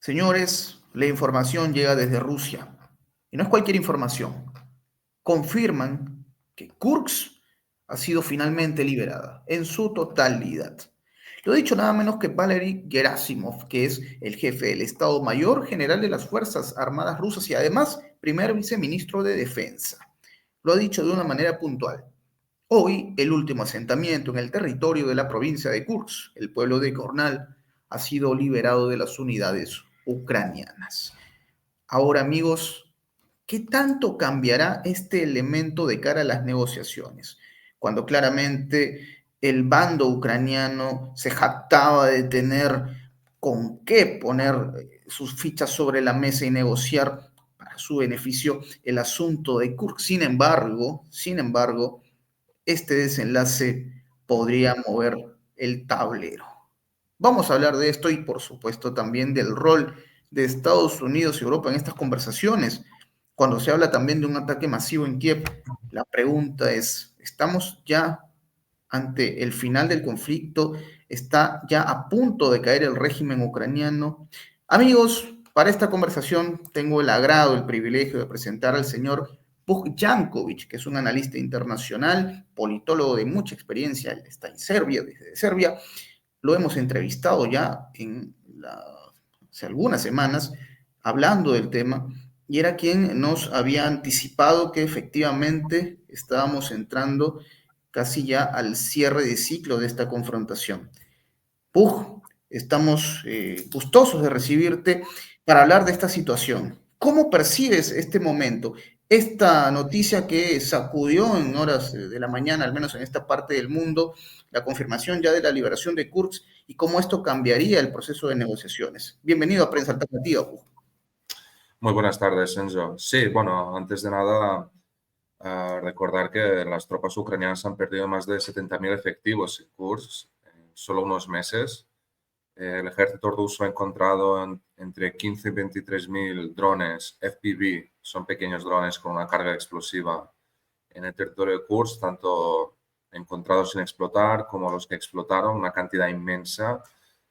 Señores, la información llega desde Rusia. Y no es cualquier información. Confirman que Kursk ha sido finalmente liberada en su totalidad. Lo ha dicho nada menos que Valery Gerasimov, que es el jefe del Estado Mayor General de las Fuerzas Armadas rusas y además primer viceministro de Defensa. Lo ha dicho de una manera puntual. Hoy, el último asentamiento en el territorio de la provincia de Kursk, el pueblo de Kornal, ha sido liberado de las unidades ucranianas. Ahora, amigos, ¿qué tanto cambiará este elemento de cara a las negociaciones? Cuando claramente el bando ucraniano se jactaba de tener con qué poner sus fichas sobre la mesa y negociar para su beneficio el asunto de Kursk. Sin embargo, este desenlace podría mover el tablero. Vamos a hablar de esto y, por supuesto, también del rol de Estados Unidos y Europa en estas conversaciones. Cuando se habla también de un ataque masivo en Kiev, la pregunta es, ¿estamos ya ante el final del conflicto? ¿Está ya a punto de caer el régimen ucraniano? Amigos, para esta conversación tengo el agrado, el privilegio de presentar al señor Puk Jankovic, que es un analista internacional, politólogo de mucha experiencia, él está en Serbia, desde Serbia. Lo hemos entrevistado ya hace algunas semanas hablando del tema y era quien nos había anticipado que efectivamente estábamos entrando casi ya al cierre de ciclo de esta confrontación. Pug, estamos gustosos de recibirte para hablar de esta situación. ¿Cómo percibes este momento? Esta noticia que sacudió en horas de la mañana, al menos en esta parte del mundo, la confirmación ya de la liberación de Kurz y cómo esto cambiaría el proceso de negociaciones. Bienvenido a Prensa Alternativa, Pug. Muy buenas tardes, Enzo. Sí, bueno, antes de nada, recordar que las tropas ucranianas han perdido más de 70.000 efectivos en Kursk en solo unos meses. El ejército ruso ha encontrado entre 15 y 23.000 drones FPV, son pequeños drones con una carga explosiva en el territorio de Kursk, tanto encontrados sin explotar como los que explotaron, una cantidad inmensa.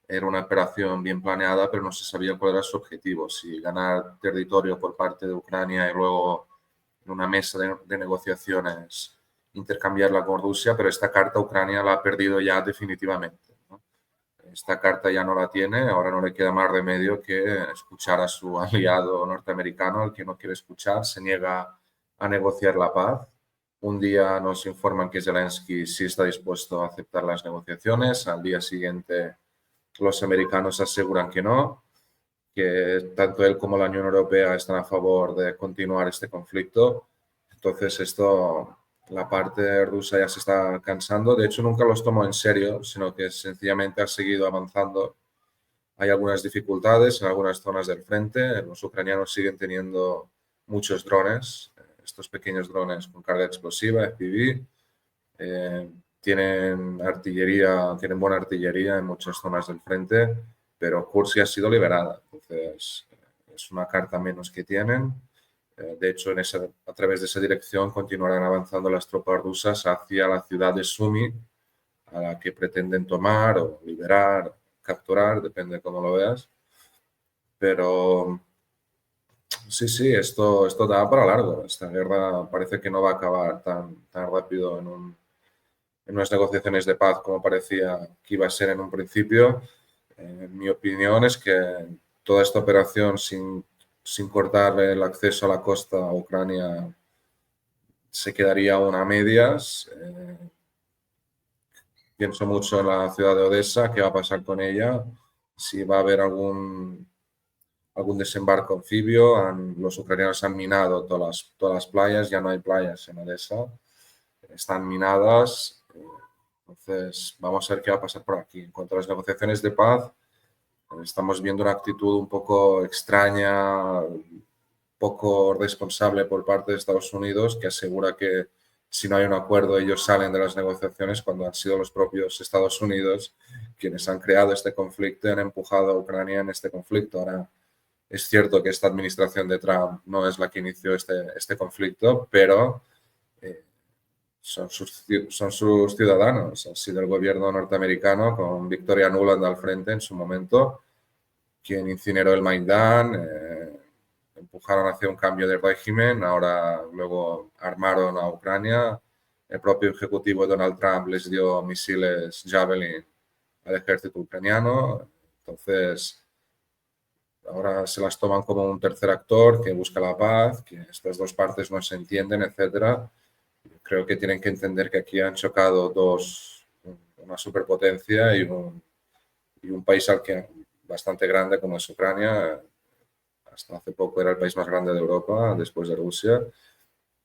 Era una operación bien planeada, pero no se sabía cuál era su objetivo, si ganar territorio por parte de Ucrania y luego en una mesa de negociaciones intercambiarla con Rusia, pero esta carta Ucrania la ha perdido ya definitivamente, ¿no? Esta carta ya no la tiene, ahora no le queda más remedio que escuchar a su aliado norteamericano, el que no quiere escuchar, se niega a negociar la paz. Un día nos informan que Zelensky sí está dispuesto a aceptar las negociaciones, al día siguiente los americanos aseguran que no, que tanto él como la Unión Europea están a favor de continuar este conflicto. Entonces esto, la parte rusa ya se está cansando. De hecho, nunca los tomó en serio, sino que sencillamente ha seguido avanzando. Hay algunas dificultades en algunas zonas del frente. Los ucranianos siguen teniendo muchos drones, estos pequeños drones con carga explosiva, FPV. Tienen artillería, tienen buena artillería en muchas zonas del frente, pero Kursk ya ha sido liberada. Entonces, es una carta menos que tienen. De hecho, a través de esa dirección continuarán avanzando las tropas rusas hacia la ciudad de Sumy, a la que pretenden tomar o liberar, capturar, depende de cómo lo veas. Pero sí, esto da para largo. Esta guerra parece que no va a acabar tan rápido en unas negociaciones de paz como parecía que iba a ser en un principio. Mi opinión es que toda esta operación sin cortar el acceso a la costa a Ucrania se quedaría aún a medias. Pienso mucho en la ciudad de Odessa, qué va a pasar con ella, si va a haber algún desembarco anfibio. Los ucranianos han minado todas las playas, ya no hay playas en Odessa, están minadas. Entonces, vamos a ver qué va a pasar por aquí. En cuanto a las negociaciones de paz, estamos viendo una actitud un poco extraña, poco responsable por parte de Estados Unidos, que asegura que si no hay un acuerdo ellos salen de las negociaciones, cuando han sido los propios Estados Unidos quienes han creado este conflicto y han empujado a Ucrania en este conflicto. Ahora, es cierto que esta administración de Trump no es la que inició este conflicto, pero son sus ciudadanos. Ha sido el gobierno norteamericano con Victoria Nuland al frente en su momento quien incineró el Maidán, empujaron hacia un cambio de régimen, ahora luego armaron a Ucrania. El propio ejecutivo Donald Trump les dio misiles Javelin al ejército ucraniano. Entonces, ahora se las toman como un tercer actor que busca la paz, que estas dos partes no se entienden, etcétera. Creo que tienen que entender que aquí han chocado una superpotencia y un país bastante grande como es Ucrania. Hasta hace poco era el país más grande de Europa, después de Rusia,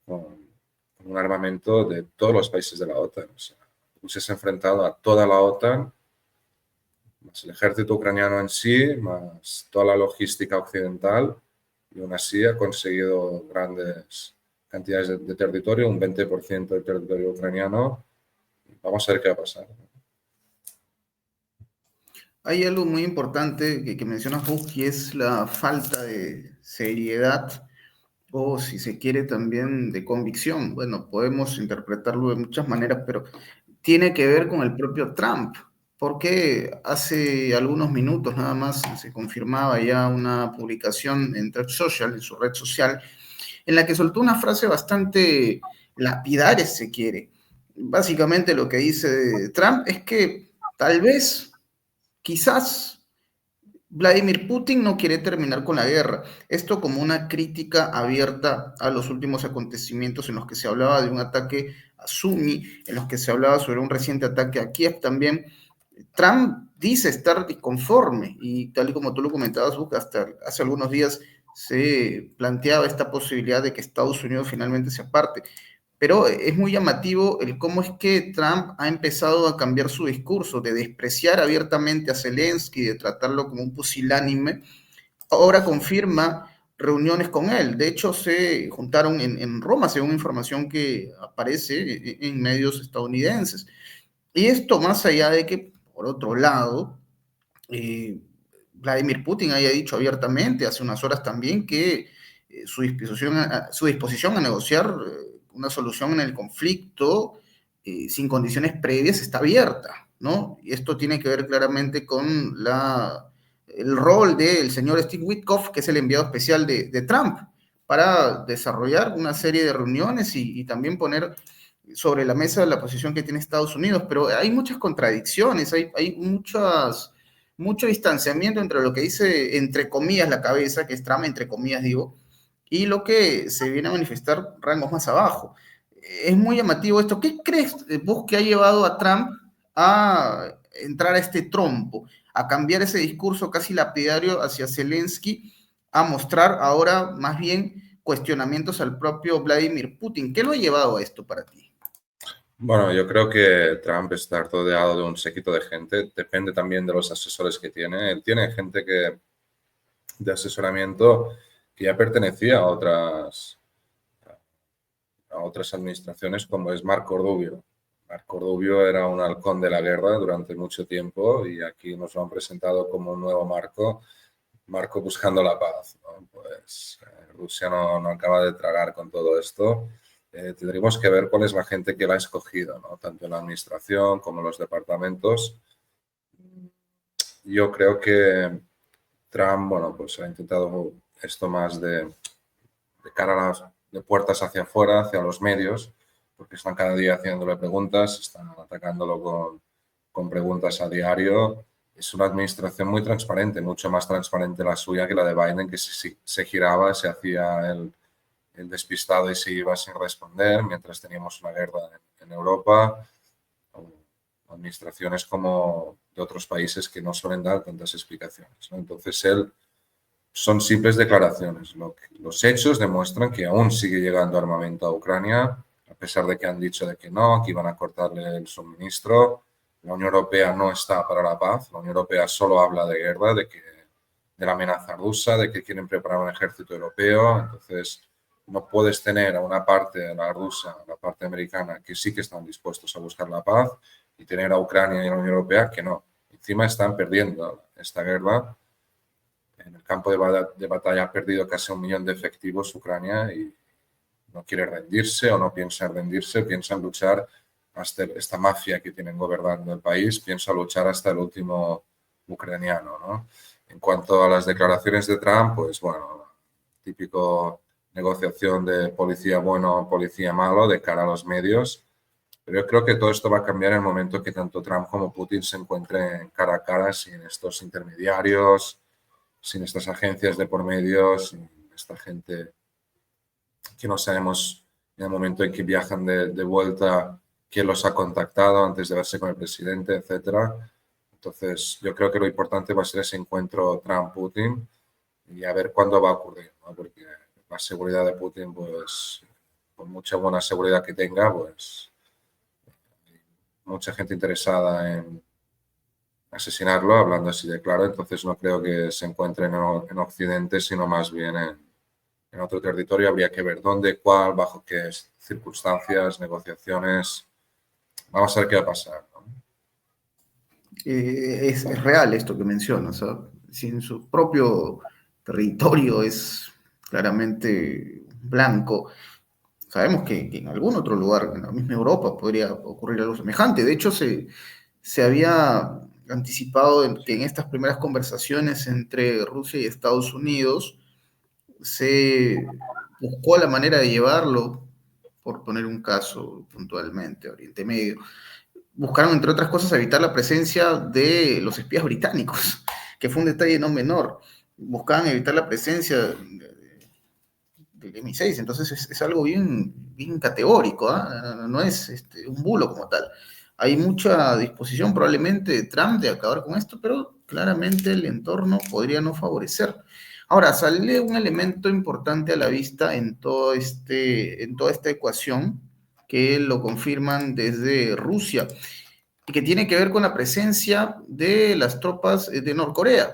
con un armamento de todos los países de la OTAN. O sea, Rusia se ha enfrentado a toda la OTAN, más el ejército ucraniano en sí, más toda la logística occidental, y aún así ha conseguido grandes cantidades de territorio, un 20% del territorio ucraniano. Vamos a ver qué va a pasar. Hay algo muy importante que mencionas vos, que es la falta de seriedad o, si se quiere, también de convicción. Bueno, podemos interpretarlo de muchas maneras, pero tiene que ver con el propio Trump, porque hace algunos minutos nada más se confirmaba ya una publicación en Truth Social, en su red social, en la que soltó una frase bastante lapidaria, si se quiere. Básicamente lo que dice Trump es que tal vez, quizás, Vladimir Putin no quiere terminar con la guerra. Esto como una crítica abierta a los últimos acontecimientos en los que se hablaba de un ataque a Sumy, en los que se hablaba sobre un reciente ataque a Kiev también. Trump dice estar disconforme y tal y como tú lo comentabas, Luke, hasta hace algunos días se planteaba esta posibilidad de que Estados Unidos finalmente se aparte. Pero es muy llamativo el cómo es que Trump ha empezado a cambiar su discurso, de despreciar abiertamente a Zelensky, de tratarlo como un pusilánime. Ahora confirma reuniones con él. De hecho, se juntaron en Roma, según información que aparece en medios estadounidenses. Y esto más allá de que, por otro lado, eh, Vladimir Putin haya dicho abiertamente hace unas horas también que su disposición a negociar una solución en el conflicto sin condiciones previas está abierta, ¿no? Y esto tiene que ver claramente con el rol del señor Steve Witkoff, que es el enviado especial de Trump, para desarrollar una serie de reuniones y también poner sobre la mesa la posición que tiene Estados Unidos, pero hay muchas contradicciones, hay mucho distanciamiento entre lo que dice, entre comillas, la cabeza, que es Trump, entre comillas digo, y lo que se viene a manifestar rangos más abajo. Es muy llamativo esto. ¿Qué crees vos que ha llevado a Trump a entrar a este trompo, a cambiar ese discurso casi lapidario hacia Zelensky, a mostrar ahora más bien cuestionamientos al propio Vladimir Putin? ¿Qué lo ha llevado a esto para ti? Bueno, yo creo que Trump está rodeado de un séquito de gente. Depende también de los asesores que tiene. Él tiene gente de asesoramiento que ya pertenecía a otras administraciones, como es Marco Rubio. Marco Rubio era un halcón de la guerra durante mucho tiempo y aquí nos lo han presentado como un nuevo Marco buscando la paz, ¿no? Pues Rusia no acaba de tragar con todo esto. Tendremos que ver cuál es la gente que la ha escogido, ¿no? Tanto en la administración como en los departamentos. Yo creo que Trump, bueno, pues ha intentado esto más de cara a de puertas hacia afuera, hacia los medios, porque están cada día haciéndole preguntas, están atacándolo con preguntas a diario. Es una administración muy transparente, mucho más transparente la suya que la de Biden, que se giraba, se hacía el despistado y se iba sin responder, mientras teníamos una guerra en Europa, o administraciones como de otros países que no suelen dar tantas explicaciones, ¿no? Entonces, son simples declaraciones. Los hechos demuestran que aún sigue llegando armamento a Ucrania, a pesar de que han dicho de que no, que iban a cortarle el suministro. La Unión Europea no está para la paz. La Unión Europea solo habla de guerra, de la amenaza rusa, de que quieren preparar un ejército europeo. Entonces, no puedes tener a una parte, la rusa, a la parte americana, que sí que están dispuestos a buscar la paz, y tener a Ucrania y a la Unión Europea que no. Encima están perdiendo esta guerra. En el campo de batalla ha perdido casi 1 millón de efectivos Ucrania y no quiere rendirse o no piensa rendirse, piensa en luchar hasta esta mafia que tienen gobernando el país, piensa luchar hasta el último ucraniano, ¿no? En cuanto a las declaraciones de Trump, pues bueno, típico negociación de policía bueno, policía malo de cara a los medios. Pero yo creo que todo esto va a cambiar en el momento que tanto Trump como Putin se encuentren cara a cara sin estos intermediarios, sin estas agencias de por medio, sin esta gente que no sabemos en el momento en que viajan de vuelta quién los ha contactado antes de verse con el presidente, etcétera. Entonces, yo creo que lo importante va a ser ese encuentro Trump-Putin y a ver cuándo va a ocurrir, ¿no? Porque la seguridad de Putin, pues, por mucha buena seguridad que tenga, pues, mucha gente interesada en asesinarlo, hablando así de claro, entonces no creo que se encuentre en Occidente, sino más bien en otro territorio. Habría que ver dónde, cuál, bajo qué circunstancias, negociaciones. Vamos a ver qué va a pasar, ¿no? Es real esto que mencionas, ¿ah? Si en su propio territorio es claramente blanco, sabemos que en algún otro lugar, en la misma Europa, podría ocurrir algo semejante. De hecho, se había anticipado que en estas primeras conversaciones entre Rusia y Estados Unidos se buscó la manera de llevarlo, por poner un caso puntualmente, a Oriente Medio. Buscaron, entre otras cosas, evitar la presencia de los espías británicos, que fue un detalle no menor. Buscaban evitar la presencia del MI6, entonces es algo bien categórico, ¿eh? No es un bulo como tal. Hay mucha disposición probablemente de Trump de acabar con esto, pero claramente el entorno podría no favorecer. Ahora, sale un elemento importante a la vista en toda esta ecuación, que lo confirman desde Rusia, y que tiene que ver con la presencia de las tropas de Norcorea.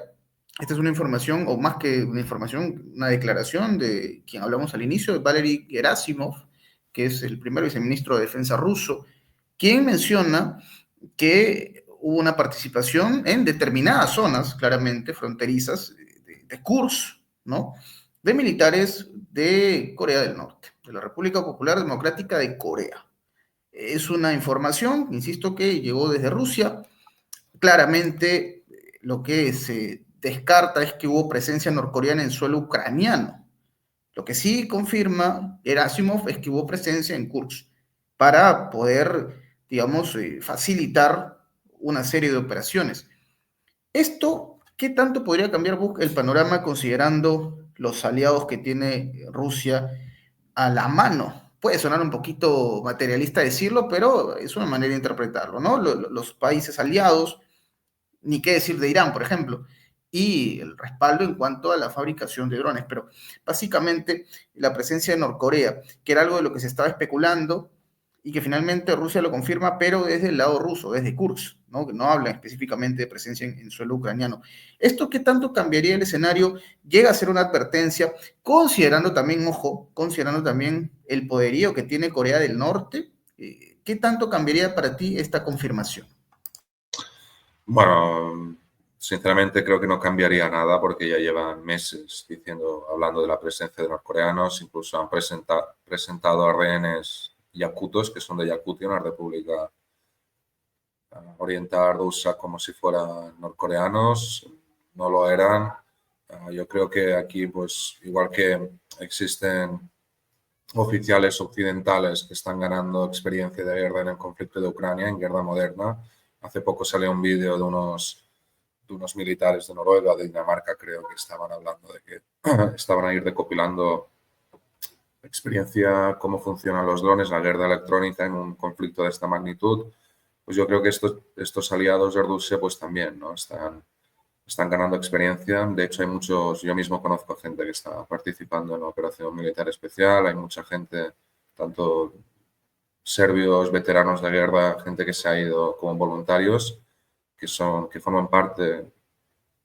Esta es una información, o más que una información, una declaración de quien hablamos al inicio, de Valery Gerasimov, que es el primer viceministro de Defensa ruso, quien menciona que hubo una participación en determinadas zonas, claramente fronterizas, de Kursk, ¿no? De militares de Corea del Norte, de la República Popular Democrática de Corea. Es una información, insisto, que llegó desde Rusia. Claramente, lo que se descarta es que hubo presencia norcoreana en suelo ucraniano. Lo que sí confirma Gerasimov es que hubo presencia en Kursk para poder, digamos, facilitar una serie de operaciones. Esto, ¿qué tanto podría cambiar el panorama considerando los aliados que tiene Rusia a la mano? Puede sonar un poquito materialista decirlo, pero es una manera de interpretarlo, ¿no? Los países aliados, ni qué decir de Irán, por ejemplo, y el respaldo en cuanto a la fabricación de drones, pero básicamente la presencia de Norcorea, que era algo de lo que se estaba especulando y que finalmente Rusia lo confirma, pero desde el lado ruso, desde Kursk, ¿no? Que no hablan específicamente de presencia en suelo ucraniano. ¿Esto qué tanto cambiaría el escenario? Llega a ser una advertencia, considerando también, ojo, considerando también el poderío que tiene Corea del Norte. ¿Qué tanto cambiaría para ti esta confirmación? Bueno, sinceramente creo que no cambiaría nada porque ya llevan meses diciendo, hablando de la presencia de norcoreanos, incluso han presentado a rehenes yakutos, que son de Yakutia, una república oriental rusa, como si fueran norcoreanos, no lo eran. Yo creo que aquí, pues, igual que existen oficiales occidentales que están ganando experiencia de guerra en el conflicto de Ucrania, en guerra moderna. Hace poco salió un vídeo de unos militares de Noruega, de Dinamarca, creo que estaban hablando de que estaban a ir recopilando experiencia, cómo funcionan los drones, la guerra electrónica en un conflicto de esta magnitud. Pues yo creo que estos aliados de Rusia pues también, ¿no? Están ganando experiencia. De hecho, hay muchos, yo mismo conozco gente que está participando en la operación militar especial, hay mucha gente, tanto serbios, veteranos de guerra, gente que se ha ido como voluntarios, que forman parte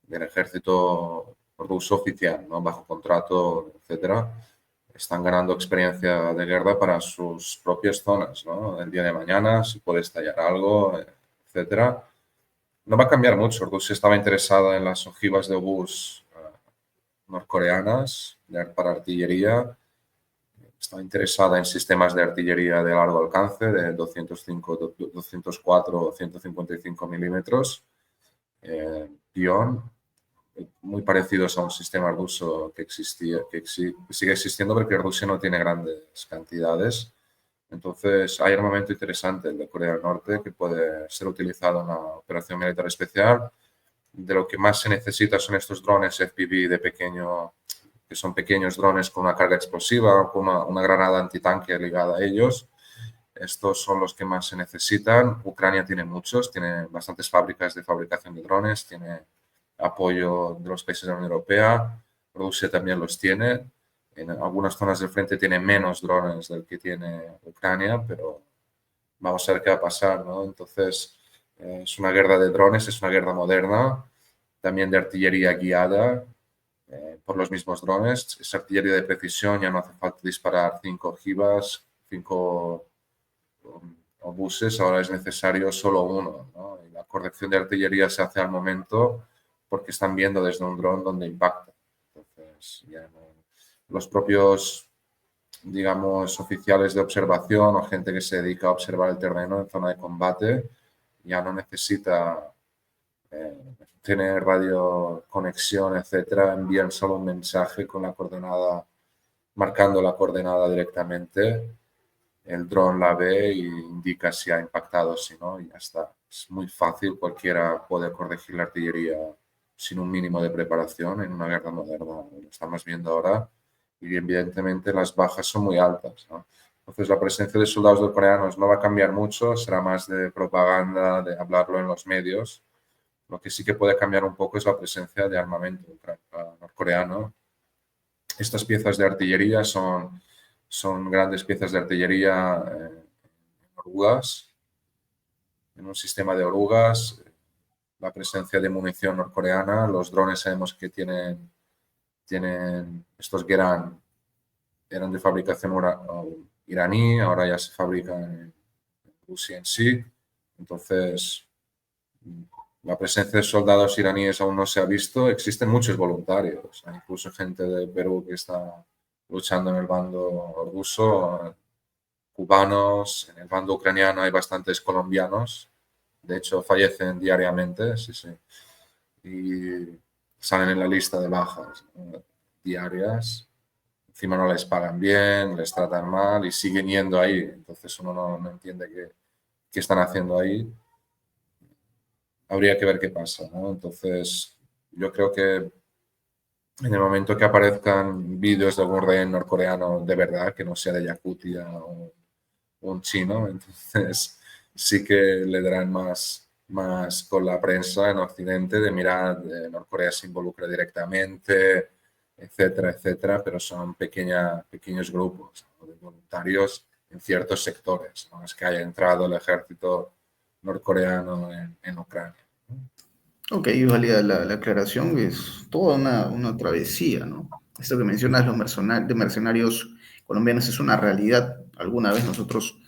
del ejército ruso oficial, ¿no? Bajo contrato, etcétera. Están ganando experiencia de guerra para sus propias zonas, ¿no? El día de mañana, si puede estallar algo, etcétera. No va a cambiar mucho. Rusia estaba interesada en las ojivas de obús norcoreanas para artillería. Estaba interesada en sistemas de artillería de largo alcance, de 205, 204 o 155 milímetros. Pion. muy parecidos a un sistema ruso que sigue existiendo porque Rusia no tiene grandes cantidades. Entonces, hay armamento interesante, el de Corea del Norte, que puede ser utilizado en una operación militar especial. De lo que más se necesita son estos drones FPV de pequeño, que son pequeños drones con una carga explosiva, con una granada antitanque ligada a ellos. Estos son los que más se necesitan. Ucrania tiene muchos, tiene bastantes fábricas de fabricación de drones, tiene apoyo de los países de la Unión Europea. Rusia también los tiene. En algunas zonas del frente tiene menos drones del que tiene Ucrania, pero vamos a ver qué va a pasar, ¿no? Entonces, es una guerra de drones, es una guerra moderna, también de artillería guiada por los mismos drones. Es artillería de precisión, ya no hace falta disparar 5 ojivas, 5 obuses, ahora es necesario solo uno, ¿no? Y la corrección de artillería se hace al momento porque están viendo desde un dron donde impacta. Entonces, ya no, los propios, digamos, oficiales de observación o gente que se dedica a observar el terreno en zona de combate ya no necesita tener radio conexión, etcétera, envían solo un mensaje con la coordenada, marcando la coordenada directamente. El dron la ve y indica si ha impactado o si no, y ya está. Es muy fácil, cualquiera puede corregir la artillería sin un mínimo de preparación en una guerra moderna. Lo estamos viendo ahora y evidentemente las bajas son muy altas, ¿no? Entonces la presencia de soldados coreanos no va a cambiar mucho, será más de propaganda, de hablarlo en los medios. Lo que sí que puede cambiar un poco es la presencia de armamento norcoreano. Estas piezas de artillería son grandes piezas de artillería orugas, en un sistema de orugas, la presencia de munición norcoreana, los drones sabemos que tienen estos que eran de fabricación iraní, ahora ya se fabrican en Rusia en sí, entonces la presencia de soldados iraníes aún no se ha visto, existen muchos voluntarios, hay incluso gente de Perú que está luchando en el bando ruso, cubanos, en el bando ucraniano hay bastantes colombianos, de hecho fallecen diariamente, sí, sí, y salen en la lista de bajas, ¿no? Diarias, encima no les pagan bien, les tratan mal y siguen yendo ahí, entonces uno no entiende qué están haciendo ahí. Habría que ver qué pasa, ¿no? Entonces, yo creo que en el momento que aparezcan vídeos de algún rehén norcoreano de verdad, que no sea de Yakutia o un chino, entonces sí que le darán más con la prensa en Occidente de mirar, Norcorea se involucra directamente, etcétera, etcétera, pero son pequeños grupos, ¿no?, de voluntarios en ciertos sectores. No es que haya entrado el ejército norcoreano en Ucrania. Ok, válida la aclaración, es toda una travesía, ¿no? Esto que mencionas de mercenarios colombianos es una realidad. Alguna vez nosotros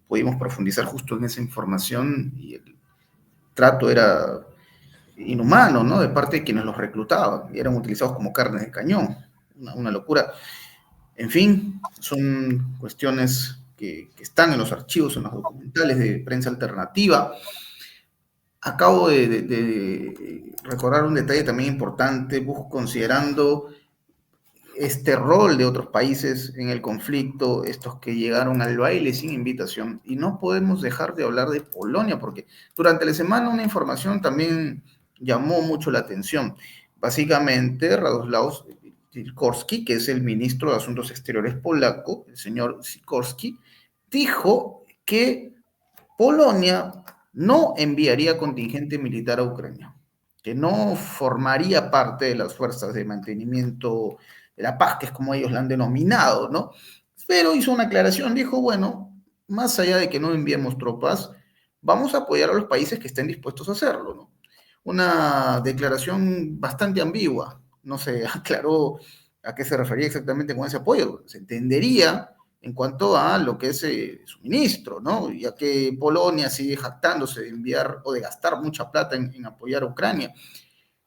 pudimos profundizar justo en esa información y el trato era inhumano, ¿no? De parte de quienes los reclutaban y eran utilizados como carne de cañón. Una locura. En fin, son cuestiones que están en los archivos, en los documentales de prensa alternativa. Acabo de recordar un detalle también importante, considerando este rol de otros países en el conflicto, estos que llegaron al baile sin invitación. Y no podemos dejar de hablar de Polonia, porque durante la semana una información también llamó mucho la atención. Básicamente, Radoslaw Sikorski, que es el ministro de Asuntos Exteriores polaco, el señor Sikorski, dijo que Polonia no enviaría contingente militar a Ucrania, que no formaría parte de las fuerzas de mantenimiento de la paz, que es como ellos la han denominado, ¿no? Pero hizo una aclaración, dijo, bueno, más allá de que no enviemos tropas, vamos a apoyar a los países que estén dispuestos a hacerlo, ¿no? Una declaración bastante ambigua, no se aclaró a qué se refería exactamente con ese apoyo, se entendería en cuanto a lo que es suministro, ¿no? Ya que Polonia sigue jactándose de enviar o de gastar mucha plata en apoyar a Ucrania.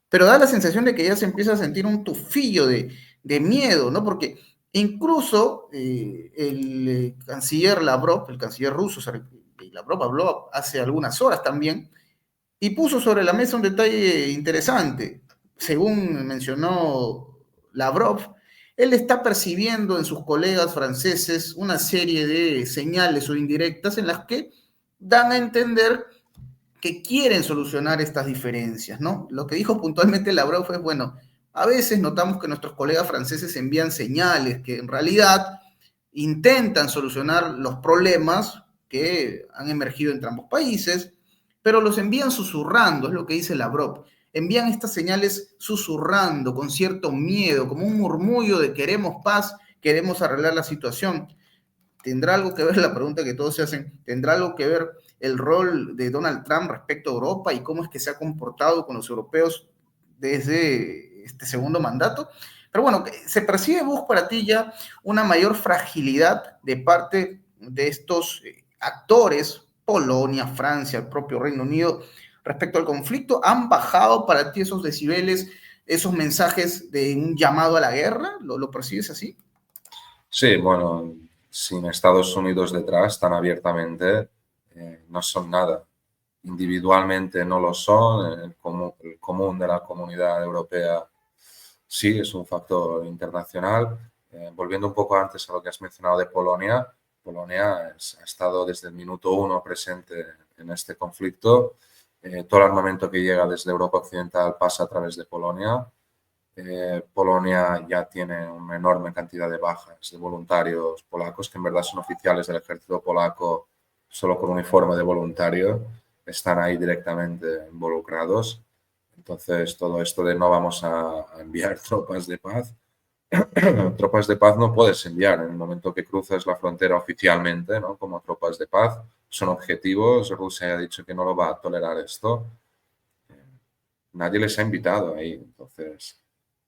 Pero da la sensación de que ya se empieza a sentir un tufillo de miedo, ¿no? Porque incluso el canciller Lavrov, el canciller ruso, Lavrov habló hace algunas horas también, y puso sobre la mesa un detalle interesante. según mencionó Lavrov, él está percibiendo en sus colegas franceses una serie de señales o indirectas en las que dan a entender que quieren solucionar estas diferencias, ¿no? Lo que dijo puntualmente Lavrov es, bueno, a veces notamos que nuestros colegas franceses envían señales que en realidad intentan solucionar los problemas que han emergido entre ambos países, pero los envían susurrando, es lo que dice Lavrov. Envían estas señales susurrando, con cierto miedo, como un murmullo de queremos paz, queremos arreglar la situación. ¿Tendrá algo que ver la pregunta que todos se hacen? ¿Tendrá algo que ver el rol de Donald Trump respecto a Europa y cómo es que se ha comportado con los europeos desde este segundo mandato? Pero bueno, ¿se percibe vos para ti ya una mayor fragilidad de parte de estos actores, Polonia, Francia, el propio Reino Unido, respecto al conflicto? ¿Han bajado para ti esos decibeles, esos mensajes de un llamado a la guerra? ¿Lo percibes así? Sí, bueno, sin Estados Unidos detrás tan abiertamente, no son nada. Individualmente no lo son, el común de la comunidad europea sí es un factor internacional. Volviendo un poco antes a lo que has mencionado de Polonia, Polonia ha estado desde el minuto uno presente en este conflicto. Todo el armamento que llega desde Europa Occidental pasa a través de Polonia. Polonia ya tiene una enorme cantidad de bajas de voluntarios polacos, que en verdad son oficiales del ejército polaco solo con uniforme de voluntario, están ahí directamente involucrados. Entonces, todo esto de no vamos a enviar tropas de paz, tropas de paz no puedes enviar en el momento que cruzas la frontera oficialmente, ¿no? Como tropas de paz, son objetivos. Rusia ha dicho que no lo va a tolerar esto. Nadie les ha invitado ahí. Entonces,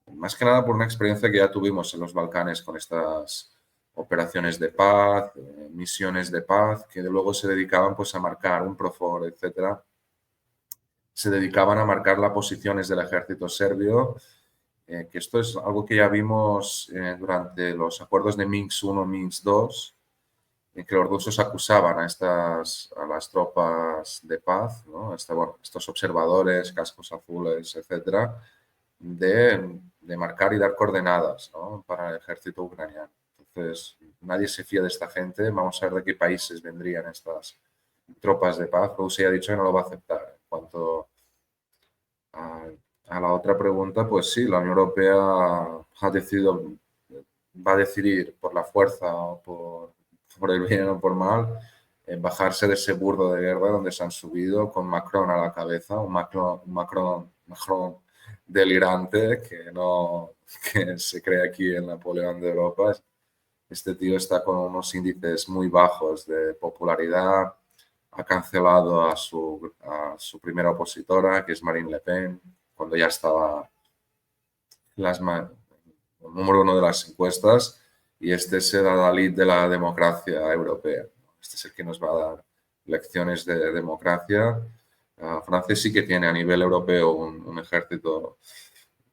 más que nada por una experiencia que ya tuvimos en los Balcanes con estas operaciones de paz, misiones de paz, que luego se dedicaban pues a marcar un Profor, etcétera. Se dedicaban a marcar las posiciones del ejército serbio, que esto es algo que ya vimos durante los acuerdos de Minsk I, Minsk II, en que los rusos acusaban a las tropas de paz, ¿no? Bueno, estos observadores, cascos azules, etcétera, de marcar y dar coordenadas, ¿no? Para el ejército ucraniano. Entonces, nadie se fía de esta gente. Vamos a ver de qué países vendrían estas tropas de paz. Rusia ha dicho que no lo va a aceptar. En cuanto a, a la otra pregunta, pues sí, la Unión Europea ha decidido, va a decidir por la fuerza o por el bien o por mal, bajarse de ese burdo de guerra donde se han subido con Macron a la cabeza, un Macron delirante que, no, que se cree aquí el Napoleón de Europa. Este tío está con unos índices muy bajos de popularidad, ha cancelado a su primera opositora, que es Marine Le Pen, cuando ya estaba las, número uno de las encuestas, y este es el adalid de la democracia europea. Este es el que nos va a dar lecciones de democracia. Francia sí que tiene a nivel europeo un ejército,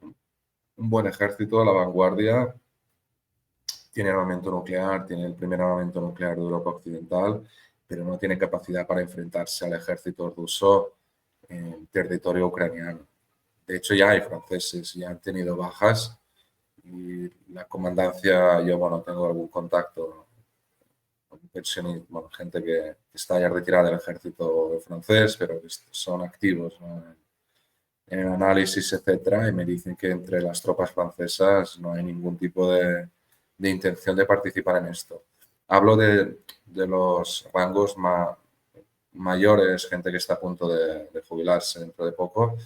un buen ejército a la vanguardia. Tiene armamento nuclear, tiene el primer armamento nuclear de Europa Occidental, pero no tiene capacidad para enfrentarse al ejército ruso en territorio ucraniano. De hecho, ya hay franceses, ya han tenido bajas y la comandancia, yo, bueno, tengo algún contacto con pensionistas, bueno, gente que está ya retirada del ejército francés, pero que son activos, ¿no? En el análisis, etcétera, y me dicen que entre las tropas francesas no hay ningún tipo de intención de participar en esto. Hablo de los rangos mayores, gente que está a punto de jubilarse dentro de poco,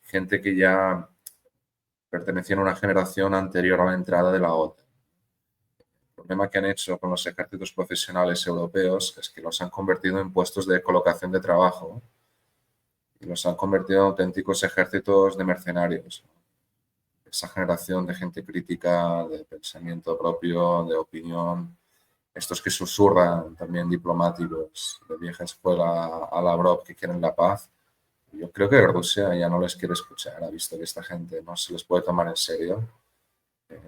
gente que ya pertenecía a una generación anterior a la entrada de la OTAN. El problema que han hecho con los ejércitos profesionales europeos es que los han convertido en puestos de colocación de trabajo y los han convertido en auténticos ejércitos de mercenarios. Esa generación de gente crítica, de pensamiento propio, de opinión, estos que susurran también diplomáticos de vieja escuela a Lavrov que quieren la paz, yo creo que Rusia ya no les quiere escuchar, ha visto que esta gente no se les puede tomar en serio.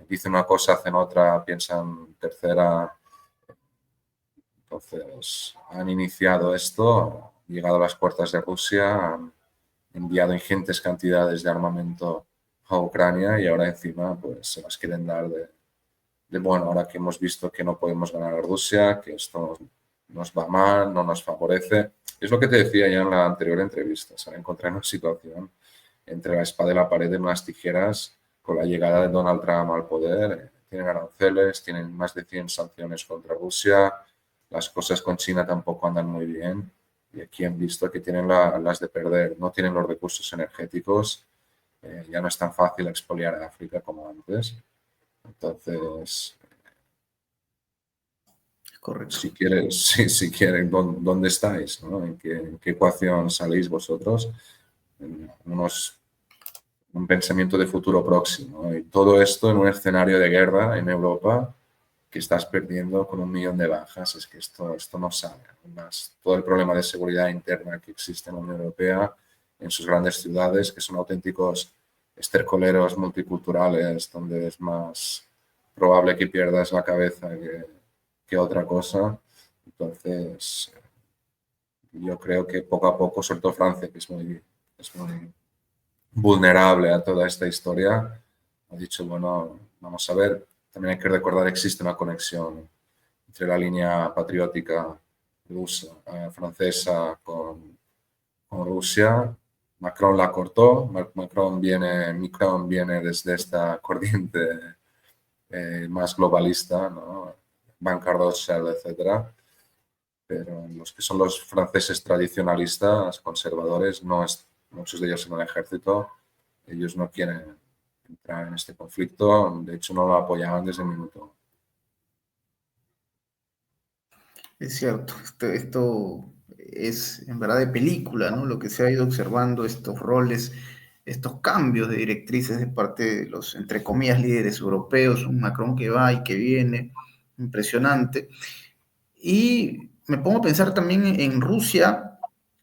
Dicen una cosa, hacen otra, piensan tercera. Entonces, han iniciado esto, llegado a las puertas de Rusia, han enviado ingentes cantidades de armamento a Ucrania y ahora encima pues se las quieren dar bueno, ahora que hemos visto que no podemos ganar a Rusia, que esto nos va mal, no nos favorece. Es lo que te decía ya en la anterior entrevista, se han encontrado en una situación entre la espada y la pared de unas tijeras con la llegada de Donald Trump al poder. Tienen aranceles, tienen más de 100 sanciones contra Rusia, las cosas con China tampoco andan muy bien y aquí han visto que tienen las de perder, no tienen los recursos energéticos, ya no es tan fácil expoliar a África como antes. Entonces, Correcto. si quieren, ¿dónde estáis? ¿No? ¿En qué ecuación salís vosotros? En un pensamiento de futuro próximo, ¿no? Y todo esto en un escenario de guerra en Europa que estás perdiendo con 1 millón de bajas. Es que esto no sale. Además, todo el problema de seguridad interna que existe en la Unión Europea, en sus grandes ciudades, que son auténticos estercoleros multiculturales, donde es más probable que pierdas la cabeza que otra cosa. Entonces, yo creo que poco a poco, sobre todo Francia, que es muy vulnerable a toda esta historia, ha dicho, bueno, vamos a ver, también hay que recordar que existe una conexión entre la línea patriótica rusa, francesa con Rusia. Macron la cortó, Macron viene desde esta corriente más globalista, ¿no? Bancard Rothschild, etcétera. Pero los que son los franceses tradicionalistas, conservadores, muchos de ellos en el ejército, ellos no quieren entrar en este conflicto, de hecho no lo apoyaban desde el minuto. Es cierto, esto es en verdad de película, ¿no? Lo que se ha ido observando, estos roles, estos cambios de directrices de parte de los, entre comillas, líderes europeos, un Macron que va y que viene, impresionante. Y me pongo a pensar también en Rusia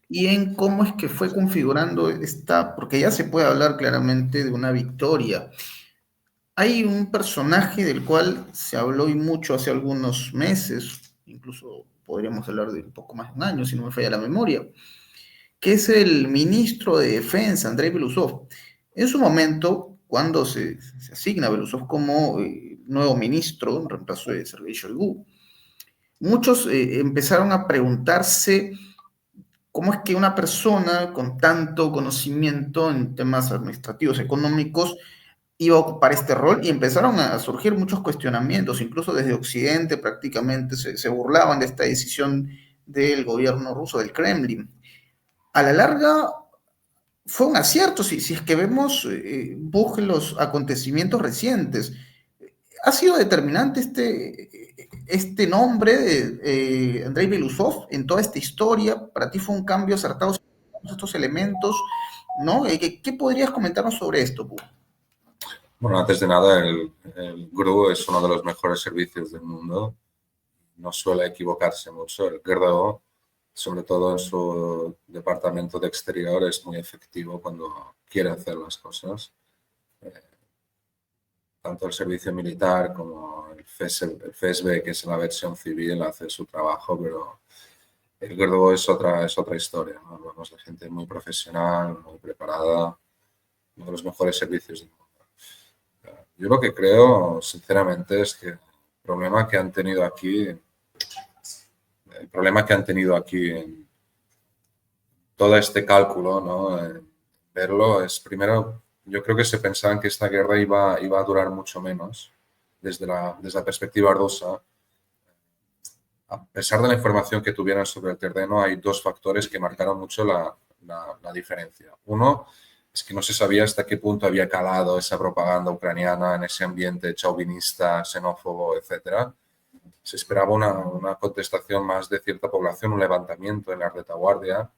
y en cómo es que fue configurando esta, porque ya se puede hablar claramente de una victoria. Hay un personaje del cual se habló y mucho hace algunos meses, incluso podríamos hablar de un poco más de un año, si no me falla la memoria, que es el ministro de Defensa, Andrei Belousov. En su momento, cuando se asigna a Belousov como nuevo ministro, en reemplazo de Sergei Shoigu, muchos empezaron a preguntarse cómo es que una persona con tanto conocimiento en temas administrativos, económicos, iba a ocupar este rol y empezaron a surgir muchos cuestionamientos, incluso desde Occidente prácticamente se burlaban de esta decisión del gobierno ruso, del Kremlin. A la larga fue un acierto, si es que vemos los acontecimientos recientes. ¿Ha sido determinante este nombre de Andrei Belousov en toda esta historia? ¿Para ti fue un cambio acertado estos elementos? ¿No? ¿Qué podrías comentarnos sobre esto, Pu? Bueno, antes de nada, el GRU es uno de los mejores servicios del mundo. No suele equivocarse mucho. El GRU, sobre todo en su departamento de exterior, es muy efectivo cuando quiere hacer las cosas. Tanto el servicio militar como el FSB, que es la versión civil, hace su trabajo, pero el GRU es otra historia, ¿no? Hablamos de gente muy profesional, muy preparada, uno de los mejores servicios del mundo. Yo lo que creo, sinceramente, es que el problema que han tenido aquí en todo este cálculo, ¿no? En verlo es, primero, yo creo que se pensaban que esta guerra iba a durar mucho menos desde la perspectiva rusa. A pesar de la información que tuvieran sobre el terreno, hay dos factores que marcaron mucho la diferencia. Uno es que no se sabía hasta qué punto había calado esa propaganda ucraniana en ese ambiente chauvinista, xenófobo, etc. Se esperaba una contestación más de cierta población, un levantamiento en la retaguardia.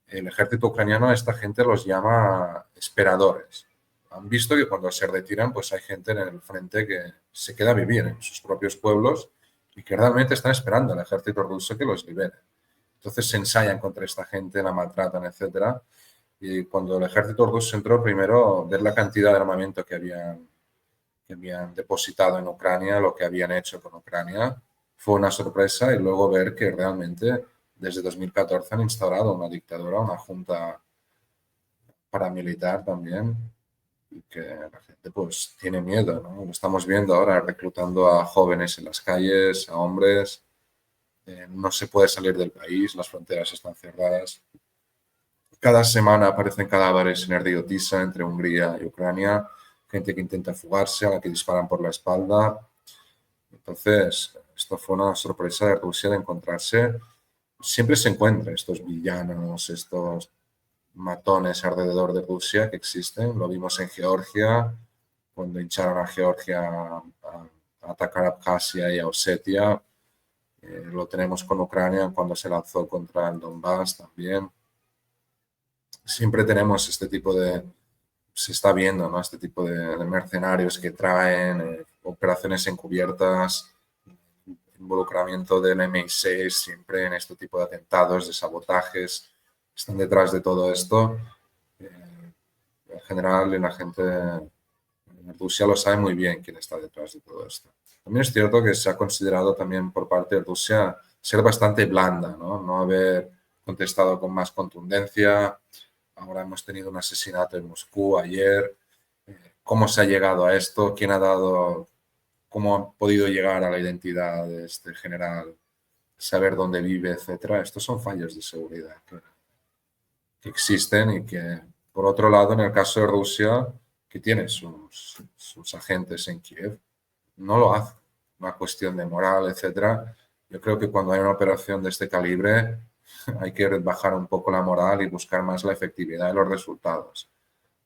El ejército ucraniano a esta gente los llama esperadores. Han visto que cuando se retiran, pues hay gente en el frente que se queda a vivir en sus propios pueblos y que realmente están esperando al ejército ruso que los libere. Entonces se ensayan contra esta gente, la maltratan, etcétera. Y cuando el ejército ruso entró, primero ver la cantidad de armamento que habían depositado en Ucrania, lo que habían hecho con Ucrania, fue una sorpresa y luego ver que realmente desde 2014 han instaurado una dictadura, una junta paramilitar también, y que la gente pues tiene miedo, ¿no? Lo estamos viendo ahora reclutando a jóvenes en las calles, a hombres. No se puede salir del país, las fronteras están cerradas. Cada semana aparecen cadáveres en Erdiotisza, entre Hungría y Ucrania, gente que intenta fugarse, a la que disparan por la espalda. Entonces, esto fue una sorpresa de Rusia de encontrarse. Siempre se encuentran estos villanos, estos matones alrededor de Rusia que existen. Lo vimos en Georgia, cuando hincharon a Georgia a atacar a Abjasia y a Osetia. Lo tenemos con Ucrania cuando se lanzó contra el Donbass también. Siempre tenemos este tipo de, se está viendo, ¿no? Este tipo de mercenarios que traen operaciones encubiertas, involucramiento del MI6 siempre en este tipo de atentados, de sabotajes, están detrás de todo esto. En general, la gente en Rusia lo sabe muy bien quién está detrás de todo esto. También es cierto que se ha considerado también por parte de Rusia ser bastante blanda, ¿no? No haber contestado con más contundencia. Ahora hemos tenido un asesinato en Moscú ayer. ¿Cómo se ha llegado a esto? ¿Quién ha dado, cómo han podido llegar a la identidad de este general? Saber dónde vive, etcétera. Estos son fallos de seguridad que existen y que, por otro lado, en el caso de Rusia, que tiene sus agentes en Kiev, no lo hace. Una cuestión de moral, etcétera. Yo creo que cuando hay una operación de este calibre hay que bajar un poco la moral y buscar más la efectividad de los resultados.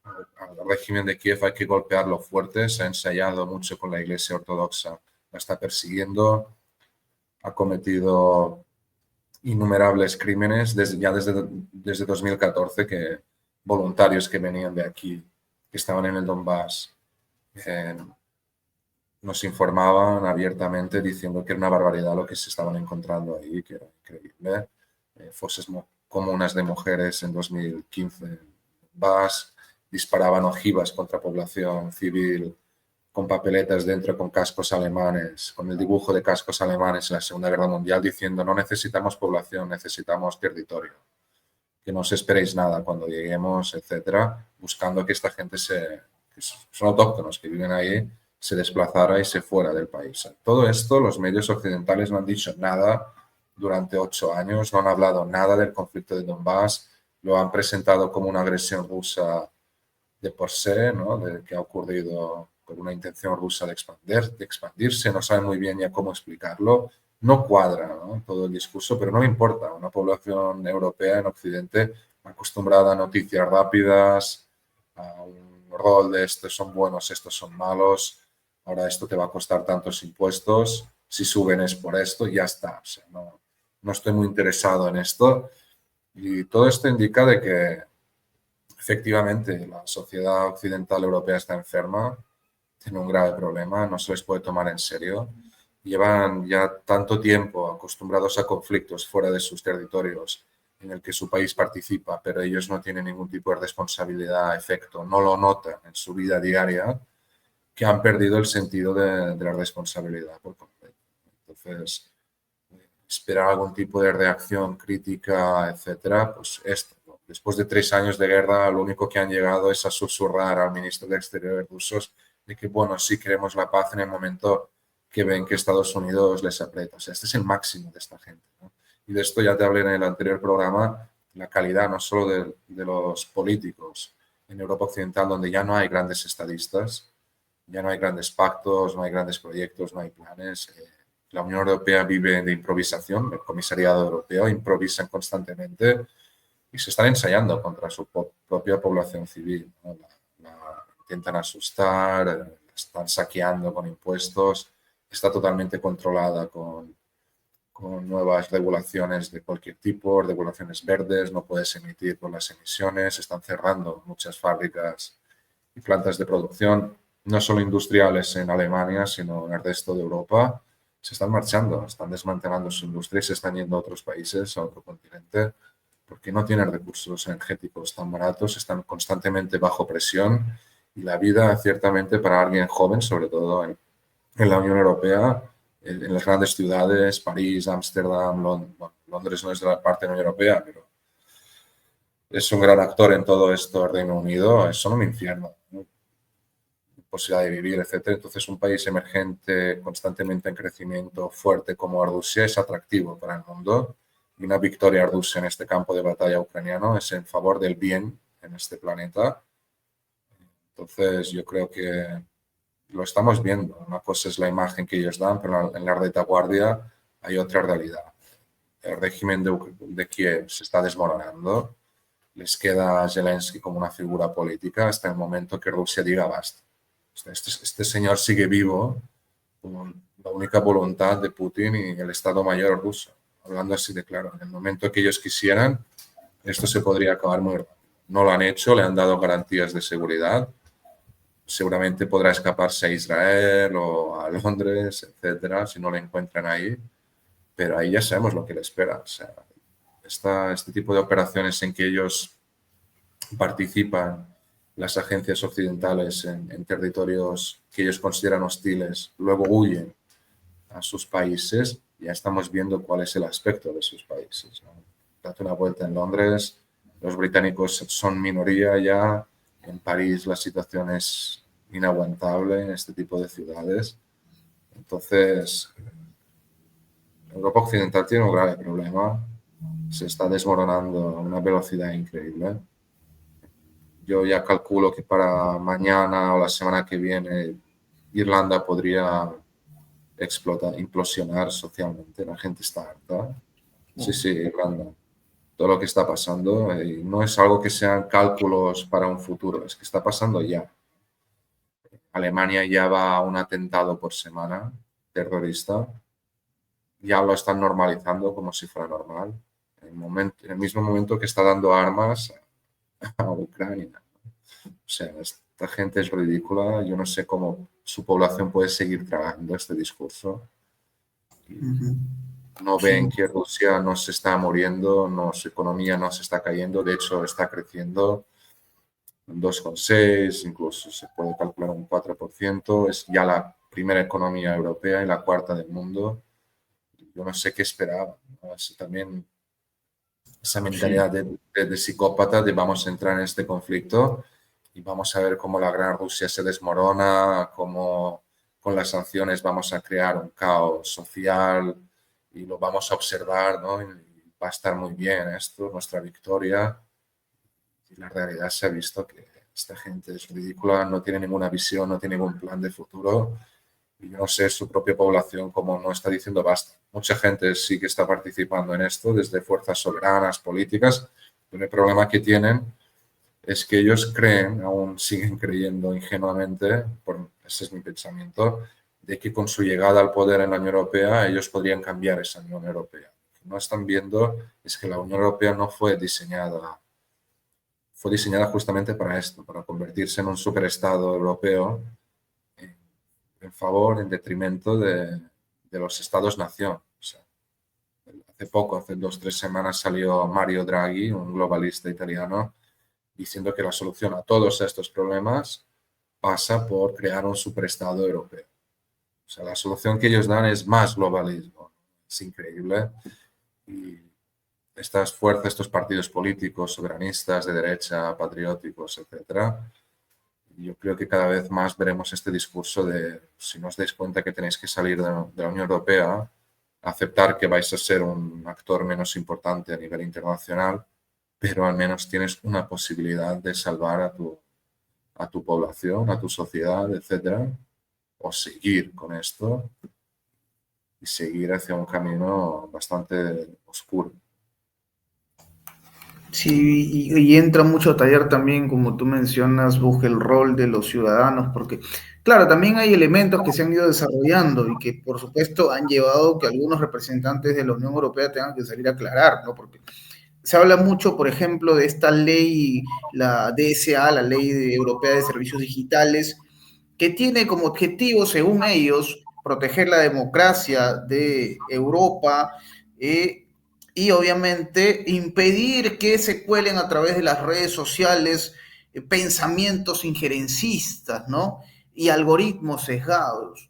Al régimen de Kiev hay que golpearlo fuerte, se ha ensayado mucho con la Iglesia Ortodoxa, la está persiguiendo, ha cometido innumerables crímenes desde 2014, que voluntarios que venían de aquí, que estaban en el Donbass, nos informaban abiertamente diciendo que era una barbaridad lo que se estaban encontrando ahí, que era increíble. Fosas comunas de mujeres en 2015 en Donbass, disparaban ojivas contra población civil con papeletas dentro, con cascos alemanes, con el dibujo de cascos alemanes en la Segunda Guerra Mundial, diciendo no necesitamos población, necesitamos territorio, que no os esperéis nada cuando lleguemos, etcétera, buscando que esta gente que son autóctonos, que viven ahí, se desplazara y se fuera del país. Todo esto los medios occidentales no han dicho nada durante 8 años, no han hablado nada del conflicto de Donbass, lo han presentado como una agresión rusa de por sí, ¿no? De que ha ocurrido con una intención rusa de expandirse, no saben muy bien ya cómo explicarlo, no cuadra, ¿no? Todo el discurso, pero no me importa, una población europea en Occidente acostumbrada a noticias rápidas, a un rol de estos son buenos, estos son malos, ahora esto te va a costar tantos impuestos, si suben es por esto, y ya está. O sea, no estoy muy interesado en esto y todo esto indica de que efectivamente la sociedad occidental europea está enferma, tiene un grave problema, no se les puede tomar en serio. Llevan ya tanto tiempo acostumbrados a conflictos fuera de sus territorios en el que su país participa, pero ellos no tienen ningún tipo de responsabilidad, efecto, no lo notan en su vida diaria, que han perdido el sentido de la responsabilidad por completo. Entonces, esperar algún tipo de reacción crítica, etcétera, pues esto. ¿No? Después de 3 años de guerra, lo único que han llegado es a susurrar al ministro de Exteriores rusos de que, bueno, sí queremos la paz en el momento que ven que Estados Unidos les aprieta. O sea, este es el máximo de esta gente, ¿no? Y de esto ya te hablé en el anterior programa, la calidad no solo de los políticos en Europa Occidental, donde ya no hay grandes estadistas, ya no hay grandes pactos, no hay grandes proyectos, no hay planes. La Unión Europea vive de improvisación, el Comisariado Europeo improvisan constantemente y se están ensayando contra su propia población civil, ¿no? Intentan asustar, la están saqueando con impuestos, está totalmente controlada con nuevas regulaciones de cualquier tipo, regulaciones verdes, no puedes emitir por las emisiones, están cerrando muchas fábricas y plantas de producción, no solo industriales en Alemania, sino en el resto de Europa. Se están marchando, están desmantelando su industria y se están yendo a otros países, a otro continente, porque no tienen recursos energéticos tan baratos, están constantemente bajo presión y la vida, ciertamente, para alguien joven, sobre todo en la Unión Europea, en las grandes ciudades, París, Ámsterdam, Londres no es de la parte de la Unión Europea, pero es un gran actor en todo esto, el Reino Unido, son un infierno, ¿no? posibilidad de vivir, etcétera. Entonces, un país emergente, constantemente en crecimiento, fuerte como Rusia, es atractivo para el mundo. Y una victoria rusa en este campo de batalla ucraniano es en favor del bien en este planeta. Entonces, yo creo que lo estamos viendo. Una cosa es la imagen que ellos dan, pero en la retaguardia hay otra realidad. El régimen de Kiev se está desmoronando. Les queda a Zelensky como una figura política hasta el momento que Rusia diga basta. Este señor sigue vivo con la única voluntad de Putin y el Estado Mayor ruso. Hablando así de claro, en el momento que ellos quisieran, esto se podría acabar muy rápido. No lo han hecho, le han dado garantías de seguridad. Seguramente podrá escaparse a Israel o a Londres, etcétera, si no le encuentran ahí. Pero ahí ya sabemos lo que le espera. O sea, este tipo de operaciones en que ellos participan, las agencias occidentales, en territorios que ellos consideran hostiles, luego huyen a sus países, ya estamos viendo cuál es el aspecto de sus países, ¿no? Date una vuelta en Londres, los británicos son minoría ya, en París la situación es inaguantable en este tipo de ciudades. Entonces, Europa Occidental tiene un grave problema, se está desmoronando a una velocidad increíble. Yo ya calculo que para mañana o la semana que viene Irlanda podría explotar, implosionar socialmente. La gente está harta. Sí, sí, Irlanda. Todo lo que está pasando no es algo que sean cálculos para un futuro, es que está pasando ya. Alemania ya va a un atentado por semana terrorista. Ya lo están normalizando como si fuera normal. En el mismo momento que está dando armas a Ucrania. O sea, esta gente es ridícula. Yo no sé cómo su población puede seguir tragando este discurso. Ujú. No ven Sí. que Rusia no se está muriendo, no, su economía no se está cayendo, de hecho está creciendo un 2,6, incluso se puede calcular un 4%. Es ya la primera economía europea y la cuarta del mundo. Yo no sé qué esperaba, ¿no? También esa Sí. mentalidad de psicópata de vamos a entrar en este conflicto y vamos a ver cómo la gran Rusia se desmorona, cómo con las sanciones vamos a crear un caos social y lo vamos a observar, ¿no? Y va a estar muy bien esto, nuestra victoria. Y la realidad se ha visto que esta gente es ridícula, no tiene ninguna visión, no tiene ningún plan de futuro. Y yo no sé su propia población cómo no está diciendo basta. Mucha gente sí que está participando en esto desde fuerzas soberanas, políticas, pero el problema que tienen es que ellos creen, aún siguen creyendo ingenuamente, ese es mi pensamiento, de que con su llegada al poder en la Unión Europea ellos podrían cambiar esa Unión Europea. Lo que no están viendo es que la Unión Europea no fue diseñada justamente para esto, para convertirse en un superestado europeo en favor, en detrimento de los estados-nación. O sea, hace poco, hace 2 o 3 semanas, salió Mario Draghi, un globalista italiano, diciendo que la solución a todos estos problemas pasa por crear un superestado europeo. O sea, la solución que ellos dan es más globalismo. Es increíble. Y estas fuerzas, estos partidos políticos, soberanistas, de derecha, patrióticos, etcétera, yo creo que cada vez más veremos este discurso de, si no os dais cuenta que tenéis que salir de la Unión Europea, aceptar que vais a ser un actor menos importante a nivel internacional, pero al menos tienes una posibilidad de salvar a tu población, a tu sociedad, etcétera, o seguir con esto y seguir hacia un camino bastante oscuro. Sí, y entra mucho a tallar también, como tú mencionas, busca el rol de los ciudadanos, porque, claro, también hay elementos que se han ido desarrollando y que, por supuesto, han llevado que algunos representantes de la Unión Europea tengan que salir a aclarar, ¿no? Porque se habla mucho, por ejemplo, de esta ley, la DSA, la Europea de Servicios Digitales, que tiene como objetivo, según ellos, proteger la democracia de Europa, eh, y obviamente impedir que se cuelen a través de las redes sociales pensamientos injerencistas, ¿no? Y algoritmos sesgados.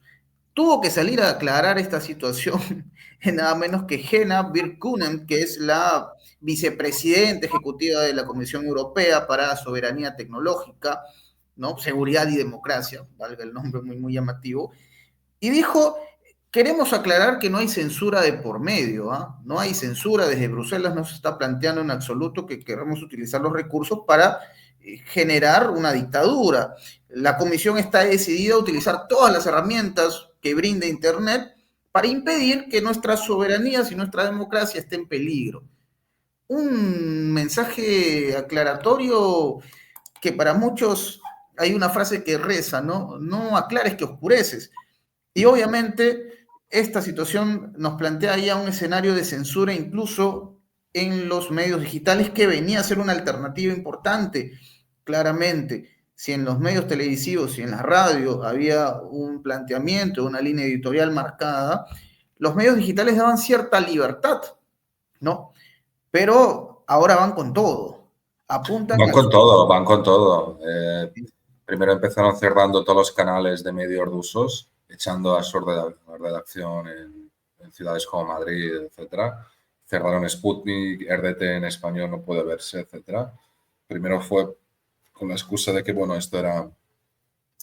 Tuvo que salir a aclarar esta situación nada menos que Henna Virkkunen, que es la vicepresidenta ejecutiva de la Comisión Europea para la Soberanía Tecnológica, ¿no? Seguridad y democracia, valga el nombre muy llamativo, y dijo, queremos aclarar que no hay censura de por medio, ¿eh? No hay censura, desde Bruselas no se está planteando en absoluto que queremos utilizar los recursos para generar una dictadura. La Comisión está decidida a utilizar todas las herramientas que brinda Internet para impedir que nuestras soberanías y nuestra democracia estén en peligro. Un mensaje aclaratorio que para muchos hay una frase que reza, ¿no? No aclares que oscureces. Y obviamente esta situación nos plantea ya un escenario de censura incluso en los medios digitales que venía a ser una alternativa importante, claramente. Si en los medios televisivos y en la radio había un planteamiento, una línea editorial marcada, los medios digitales daban cierta libertad, ¿no? Pero ahora van con todo, apuntan Van a con su... todo, van con todo. Primero empezaron cerrando todos los canales de medios rusos, echando a su redacción en ciudades como Madrid, etcétera. Cerraron Sputnik, RDT en español no puede verse, etcétera. Primero fue con la excusa de que, bueno, esto era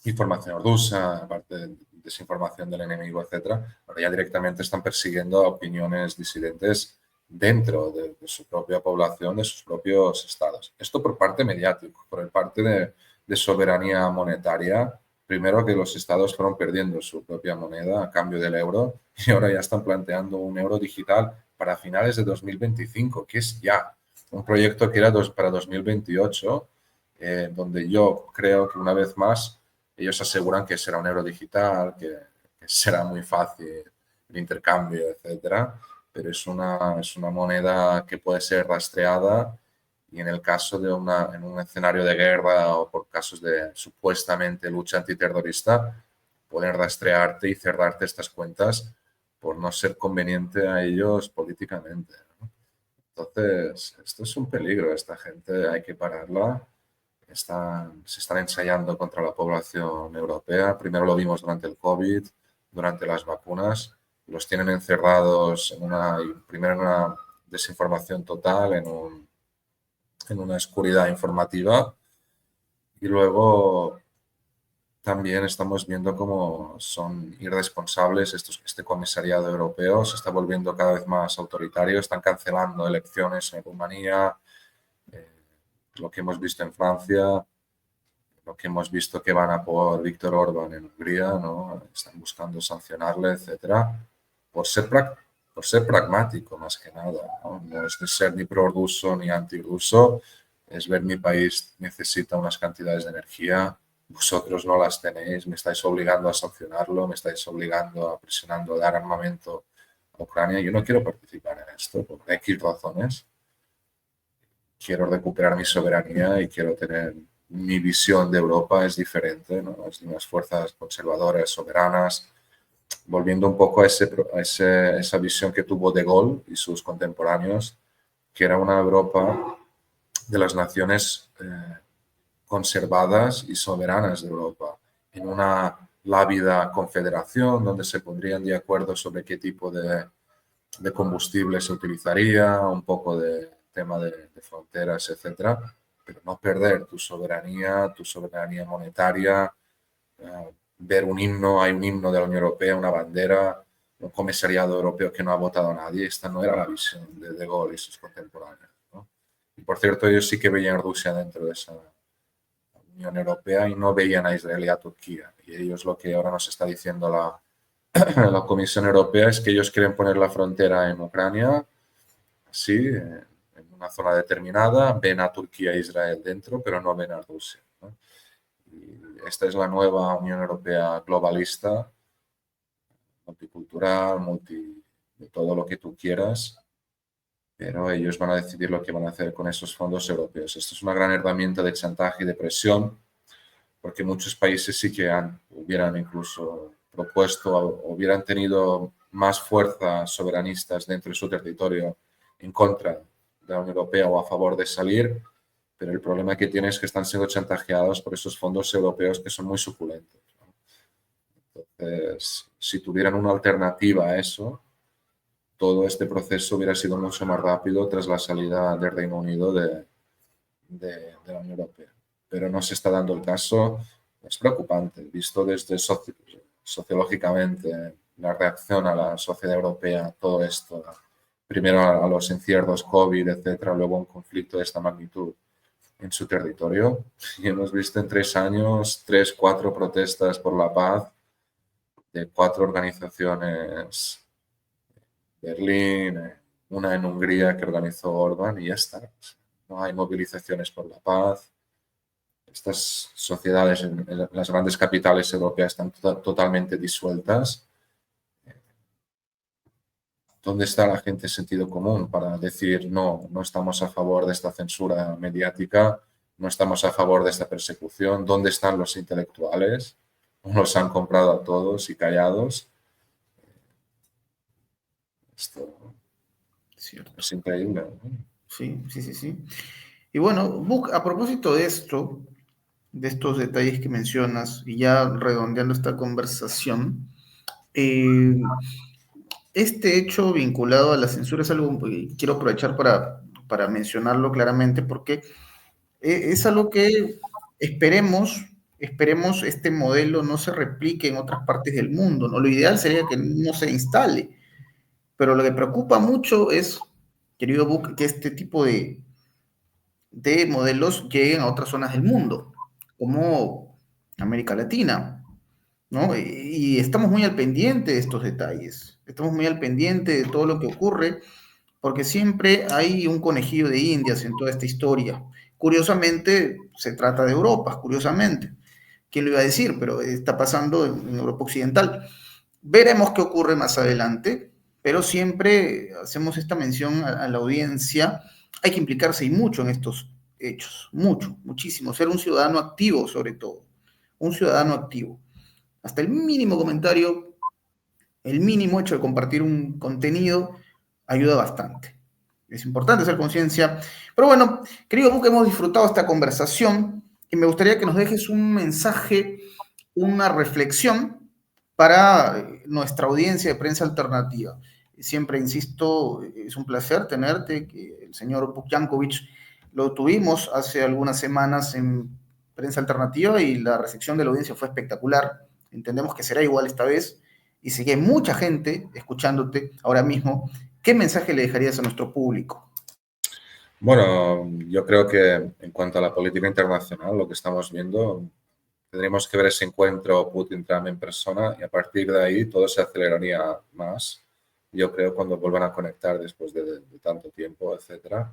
información rusa, aparte de desinformación del enemigo, etcétera. Ahora ya directamente están persiguiendo opiniones disidentes dentro de su propia población, de sus propios estados. Esto por parte mediático, por el parte de soberanía monetaria. Primero que los estados fueron perdiendo su propia moneda a cambio del euro y ahora ya están planteando un euro digital para finales de 2025, que es ya un proyecto que era para 2028, donde yo creo que una vez más ellos aseguran que será un euro digital, que será muy fácil el intercambio, etcétera, pero es una moneda que puede ser rastreada y en el caso de en un escenario de guerra o por casos de supuestamente lucha antiterrorista, pueden rastrearte y cerrarte estas cuentas por no ser conveniente a ellos políticamente, ¿no? Entonces, esto es un peligro, esta gente hay que pararla. Se están ensayando contra la población europea. Primero lo vimos durante el COVID, durante las vacunas. Los tienen encerrados primero en una desinformación total, en una oscuridad informativa. Y luego también estamos viendo cómo son irresponsables este comisariado europeo. Se está volviendo cada vez más autoritario. Están cancelando elecciones en Rumanía, lo que hemos visto en Francia, lo que hemos visto que van a por Víctor Orbán en Hungría, ¿no? Están buscando sancionarle, etcétera, por ser pragmático más que nada, ¿no? No es de ser ni prorruso ni antirruso, es ver mi país necesita unas cantidades de energía, vosotros no las tenéis, me estáis obligando a sancionarlo, me estáis obligando a presionando a dar armamento a Ucrania. Yo no quiero participar en esto por X razones. Quiero recuperar mi soberanía y quiero tener mi visión de Europa es diferente, ¿no? Es de unas fuerzas conservadoras, soberanas, volviendo un poco a esa visión que tuvo De Gaulle y sus contemporáneos, que era una Europa de las naciones conservadas y soberanas de Europa, en una lávida confederación donde se pondrían de acuerdo sobre qué tipo de combustible se utilizaría, un poco de tema de fronteras, etcétera, pero no perder tu soberanía monetaria, ver un himno, hay un himno de la Unión Europea, una bandera, un comisariado europeo que no ha votado a nadie. Esta no era la visión de Gaulle y sus contemporáneos, ¿no? Y por cierto, ellos sí que veían a Rusia dentro de esa Unión Europea y no veían a Israel y a Turquía. Y ellos lo que ahora nos está diciendo la Comisión Europea es que ellos quieren poner la frontera en Ucrania, sí, en una zona determinada, ven a Turquía e Israel dentro, pero no ven a Rusia, ¿no? Y esta es la nueva Unión Europea globalista, multicultural, de todo lo que tú quieras, pero ellos van a decidir lo que van a hacer con esos fondos europeos. Esto es una gran herramienta de chantaje y de presión, porque muchos países sí que hubieran incluso propuesto o hubieran tenido más fuerzas soberanistas dentro de su territorio en contra de la Unión Europea o a favor de salir, pero el problema que tienen es que están siendo chantajeados por esos fondos europeos que son muy suculentos, ¿no? Entonces, si tuvieran una alternativa a eso, todo este proceso hubiera sido mucho más rápido tras la salida del Reino Unido de la Unión Europea. pero no se está dando el caso, es preocupante, visto desde sociológicamente la reacción a la sociedad europea a todo esto, primero a los encierros COVID, etcétera, luego un conflicto de esta magnitud en su territorio. Y hemos visto en 3 años, 4 protestas por la paz de 4 organizaciones, Berlín, una en Hungría que organizó Orbán y ya está. No hay movilizaciones por la paz. Estas sociedades en las grandes capitales europeas están totalmente disueltas. ¿Dónde está la gente de sentido común para decir no, no estamos a favor de esta censura mediática, no estamos a favor de esta persecución? ¿Dónde están los intelectuales? Los han comprado a todos y callados. Esto Cierto. es increíble, ¿no? Sí, sí, sí, sí. Y bueno, Book, a propósito de esto, de estos detalles que mencionas, y ya redondeando esta conversación, eh, este hecho vinculado a la censura es algo que quiero aprovechar para mencionarlo claramente, porque es algo que esperemos, esperemos este modelo no se replique en otras partes del mundo, ¿no? Lo ideal sería que no se instale, pero lo que preocupa mucho es, querido Book, que este tipo de modelos lleguen a otras zonas del mundo, como América Latina, ¿no? Y estamos muy al pendiente de estos detalles, estamos muy al pendiente de todo lo que ocurre, porque siempre hay un conejillo de Indias en toda esta historia. Curiosamente, se trata de Europa, curiosamente. ¿Quién lo iba a decir? Pero está pasando en Europa Occidental. Veremos qué ocurre más adelante, pero siempre hacemos esta mención a la audiencia. Hay que implicarse y mucho en estos hechos, mucho, muchísimo. Ser un ciudadano activo, sobre todo. Un ciudadano activo. Hasta el mínimo comentario, el mínimo hecho de compartir un contenido ayuda bastante. Es importante hacer conciencia. Pero bueno, querido Buque, hemos disfrutado esta conversación y me gustaría que nos dejes un mensaje, una reflexión para nuestra audiencia de prensa alternativa. Siempre insisto, es un placer tenerte, que el señor Bukjankovic lo tuvimos hace algunas semanas en prensa alternativa y la recepción de la audiencia fue espectacular. Entendemos que será igual esta vez y si hay mucha gente escuchándote ahora mismo, ¿qué mensaje le dejarías a nuestro público? Bueno, yo creo que en cuanto a la política internacional, lo que estamos viendo, tendríamos que ver ese encuentro Putin-Trump en persona y a partir de ahí todo se aceleraría más. Yo creo cuando vuelvan a conectar después de tanto tiempo, etcétera.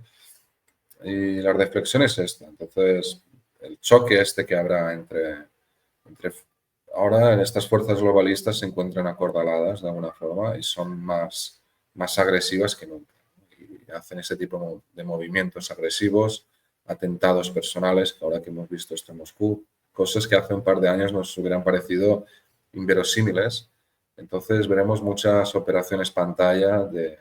Y la reflexión es esta. Entonces, el choque este que habrá entre ahora estas fuerzas globalistas se encuentran acorraladas de alguna forma y son más agresivas que nunca. Y hacen ese tipo de movimientos agresivos, atentados personales, ahora que hemos visto esto en Moscú, cosas que hace un par de años nos hubieran parecido inverosímiles. Entonces veremos muchas operaciones pantalla de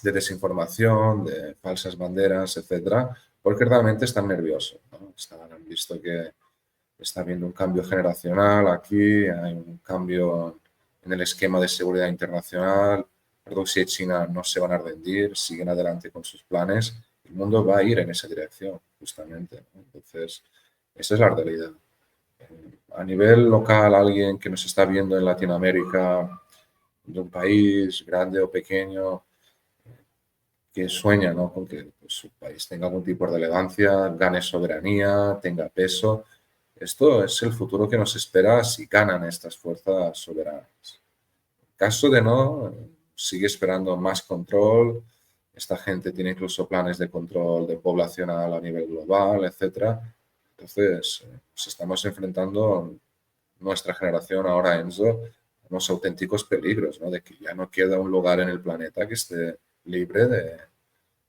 desinformación, de falsas banderas, etcétera, porque realmente están nerviosos, ¿no? Han visto que está habiendo un cambio generacional aquí, hay un cambio en el esquema de seguridad internacional, Rusia y China no se van a rendir, siguen adelante con sus planes, el mundo va a ir en esa dirección, justamente, ¿no? Entonces, esa es la realidad. A nivel local, alguien que nos está viendo en Latinoamérica, de un país grande o pequeño, que sueña, ¿no?, con que pues, su país tenga algún tipo de relevancia, gane soberanía, tenga peso. Esto es el futuro que nos espera si ganan estas fuerzas soberanas. En caso de no, sigue esperando más control. Esta gente tiene incluso planes de control de poblacional a nivel global, etcétera. Entonces, nos estamos enfrentando nuestra generación ahora, Enzo, a unos auténticos peligros, ¿no? De que ya no queda un lugar en el planeta que esté libre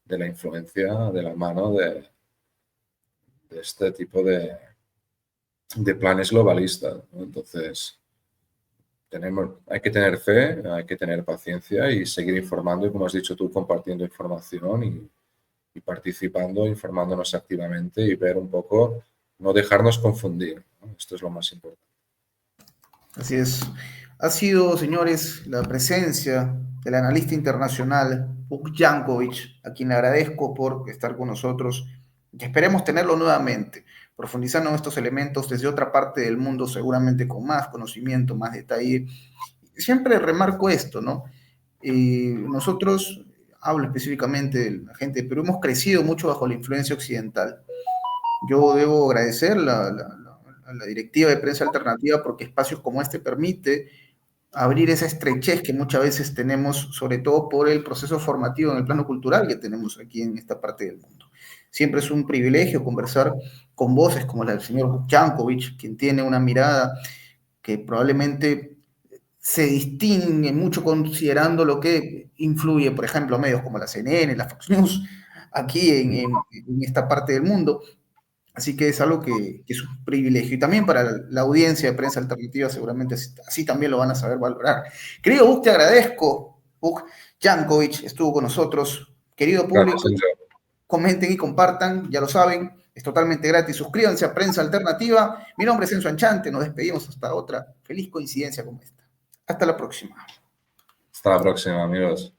de la influencia de la mano de este tipo de planes globalistas, ¿no? Entonces, hay que tener fe, hay que tener paciencia y seguir informando y, como has dicho tú, compartiendo información y participando, informándonos activamente y ver un poco, no dejarnos confundir, ¿no? Esto es lo más importante. Así es. Ha sido, señores, la presencia del analista internacional Vuk Jankovic, a quien le agradezco por estar con nosotros y esperemos tenerlo nuevamente. profundizando en estos elementos desde otra parte del mundo, seguramente con más conocimiento, más detalle. Siempre remarco esto, ¿no? Nosotros, hablo específicamente de la gente de Perú, hemos crecido mucho bajo la influencia occidental. Yo debo agradecer la directiva de prensa alternativa porque espacios como este permite abrir esa estrechez que muchas veces tenemos, sobre todo por el proceso formativo en el plano cultural que tenemos aquí en esta parte del mundo. Siempre es un privilegio conversar con voces como la del señor Jankovic, quien tiene una mirada que probablemente se distingue mucho considerando lo que influye, por ejemplo, medios como la CNN, la Fox News, aquí en esta parte del mundo. Así que es algo que es un privilegio. Y también para la audiencia de prensa alternativa, seguramente así también lo van a saber valorar. Querido Buk, te agradezco. Buk Jankovic estuvo con nosotros. Querido Gracias, público, Enzo. comenten y compartan, ya lo saben, es totalmente gratis. Suscríbanse a Prensa Alternativa. Mi nombre es Enzo Anchante, nos despedimos hasta otra feliz coincidencia como esta. Hasta la próxima. Hasta la próxima, amigos.